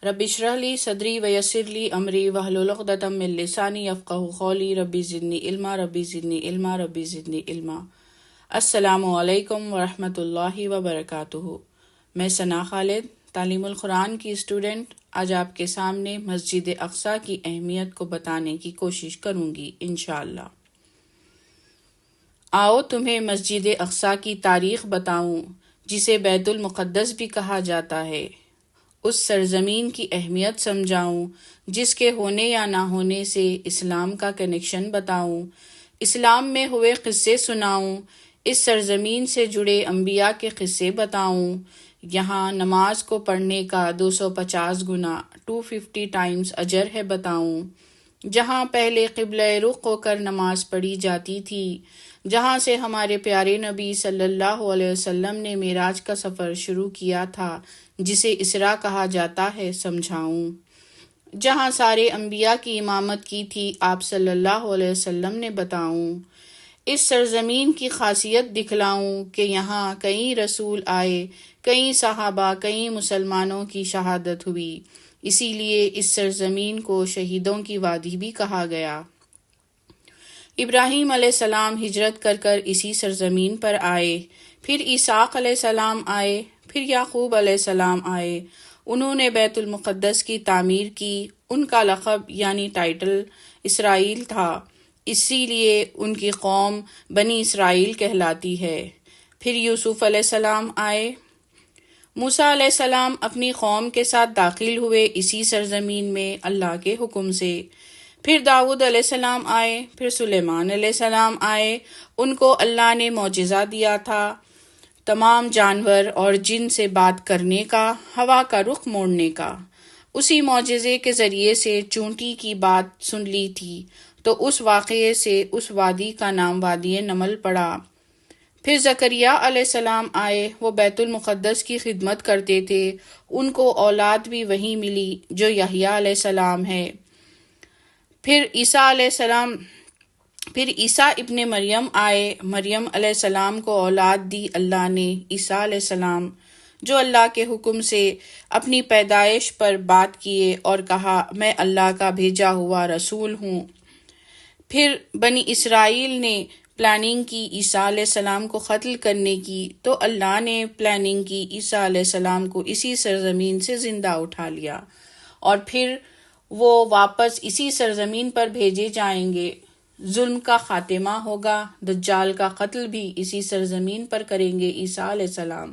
رب اشرح لی صدری ویسر لی امری واحلل عقدۃ من لسانی یفقہوا قولی رب زدنی علما رب زدنی علما رب زدنی علما۔ السلام علیکم ورحمۃ اللہ وبرکاتہ۔ میں ثنا خالد، تعلیم القرآن کی اسٹوڈنٹ، آج آپ کے سامنے مسجد اقصیٰ کی اہمیت کو بتانے کی کوشش کروں گی انشاءاللہ۔ آؤ تمہیں مسجد اقصیٰ کی تاریخ بتاؤں، جسے بیت المقدس بھی کہا جاتا ہے۔ اس سرزمین کی اہمیت سمجھاؤں جس کے ہونے یا نہ ہونے سے اسلام کا کنیکشن بتاؤں، اسلام میں ہوئے قصے سناؤں، اس سرزمین سے جڑے انبیاء کے قصے بتاؤں، یہاں نماز کو پڑھنے کا 250 گنا 250 ٹائمز اجر ہے بتاؤں، جہاں پہلے قبلہ رخ ہو کر نماز پڑھی جاتی تھی، جہاں سے ہمارے پیارے نبی صلی اللہ علیہ وسلم نے معراج کا سفر شروع کیا تھا جسے اسراء کہا جاتا ہے سمجھاؤں، جہاں سارے انبیاء کی امامت کی تھی آپ صلی اللہ علیہ وسلم نے بتاؤں، اس سرزمین کی خاصیت دکھلاؤں کہ یہاں کئی رسول آئے، کئی صحابہ، کئی مسلمانوں کی شہادت ہوئی، اسی لیے اس سرزمین کو شہیدوں کی وادی بھی کہا گیا۔ ابراہیم علیہ السلام ہجرت کر کر اسی سرزمین پر آئے، پھر اسحاق علیہ السلام آئے، پھر یعقوب علیہ السلام آئے، انہوں نے بیت المقدس کی تعمیر کی، ان کا لقب یعنی ٹائٹل اسرائیل تھا، اسی لیے ان کی قوم بنی اسرائیل کہلاتی ہے۔ پھر یوسف علیہ السلام آئے، موسیٰ علیہ السلام اپنی قوم کے ساتھ داخل ہوئے اسی سرزمین میں اللہ کے حکم سے، پھر داؤد علیہ السلام آئے، پھر سلیمان علیہ السلام آئے، ان کو اللہ نے معجزہ دیا تھا، تمام جانور اور جن سے بات کرنے کا، ہوا کا رخ موڑنے کا، اسی معجزے کے ذریعے سے چونٹی کی بات سن لی تھی، تو اس واقعے سے اس وادی کا نام وادی نمل پڑا۔ پھر زکریا علیہ السلام آئے، وہ بیت المقدس کی خدمت کرتے تھے، ان کو اولاد بھی وہیں ملی جو یحییٰ علیہ السلام ہے۔ پھر عیسیٰ ابن مریم آئے، مریم علیہ السلام کو اولاد دی اللہ نے، عیسیٰ علیہ السلام، جو اللہ کے حکم سے اپنی پیدائش پر بات کیے اور کہا میں اللہ کا بھیجا ہوا رسول ہوں۔ پھر بنی اسرائیل نے پلاننگ کی عیسیٰ علیہ السلام کو قتل کرنے کی، تو اللہ نے پلاننگ کی عیسیٰ علیہ السلام کو اسی سرزمین سے زندہ اٹھا لیا، اور پھر وہ واپس اسی سرزمین پر بھیجے جائیں گے، ظلم کا خاتمہ ہوگا، دجال کا قتل بھی اسی سرزمین پر کریں گے عیسیٰ علیہ السلام،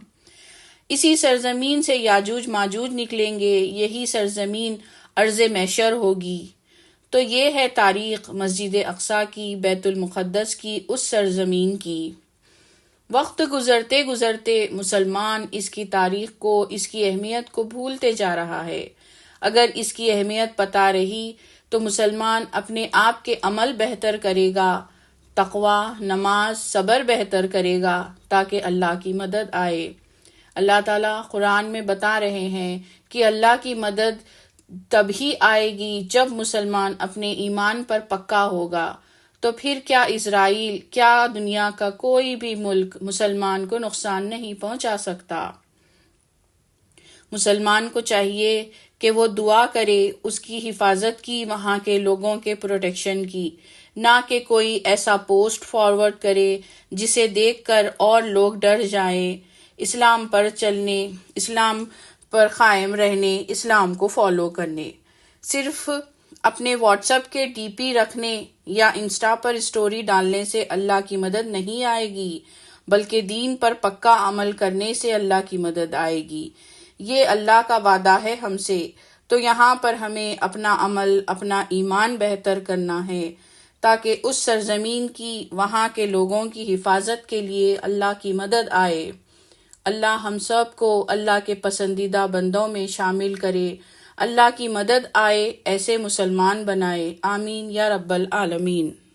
اسی سرزمین سے یاجوج ماجوج نکلیں گے، یہی سرزمین ارض محشر ہوگی۔ تو یہ ہے تاریخ مسجد اقصیٰ کی، بیت المقدس کی، اس سرزمین کی۔ وقت گزرتے گزرتے مسلمان اس کی تاریخ کو، اس کی اہمیت کو بھولتے جا رہا ہے۔ اگر اس کی اہمیت پتہ رہی تو مسلمان اپنے آپ کے عمل بہتر کرے گا، تقوی، نماز، صبر بہتر کرے گا، تاکہ اللہ کی مدد آئے۔ اللہ تعالیٰ قرآن میں بتا رہے ہیں کہ اللہ کی مدد تب ہی آئے گی جب مسلمان اپنے ایمان پر پکا ہوگا، تو پھر کیا اسرائیل، کیا دنیا کا کوئی بھی ملک مسلمان کو نقصان نہیں پہنچا سکتا۔ مسلمان کو چاہیے کہ وہ دعا کرے اس کی حفاظت کی، وہاں کے لوگوں کے پروٹیکشن کی، نہ کہ کوئی ایسا پوسٹ فارورڈ کرے جسے دیکھ کر اور لوگ ڈر جائیں، اسلام پر چلنے، اسلام پر قائم رہنے، اسلام کو فالو کرنے۔ صرف اپنے واٹس ایپ کے ڈی پی رکھنے یا انسٹا پر اسٹوری ڈالنے سے اللہ کی مدد نہیں آئے گی، بلکہ دین پر پکا عمل کرنے سے اللہ کی مدد آئے گی۔ یہ اللہ کا وعدہ ہے ہم سے، تو یہاں پر ہمیں اپنا عمل، اپنا ایمان بہتر کرنا ہے، تاکہ اس سرزمین کی، وہاں کے لوگوں کی حفاظت کے لیے اللہ کی مدد آئے۔ اللہ ہم سب کو اللہ کے پسندیدہ بندوں میں شامل کرے، اللہ کی مدد آئے، ایسے مسلمان بنائے، آمین یا رب العالمین۔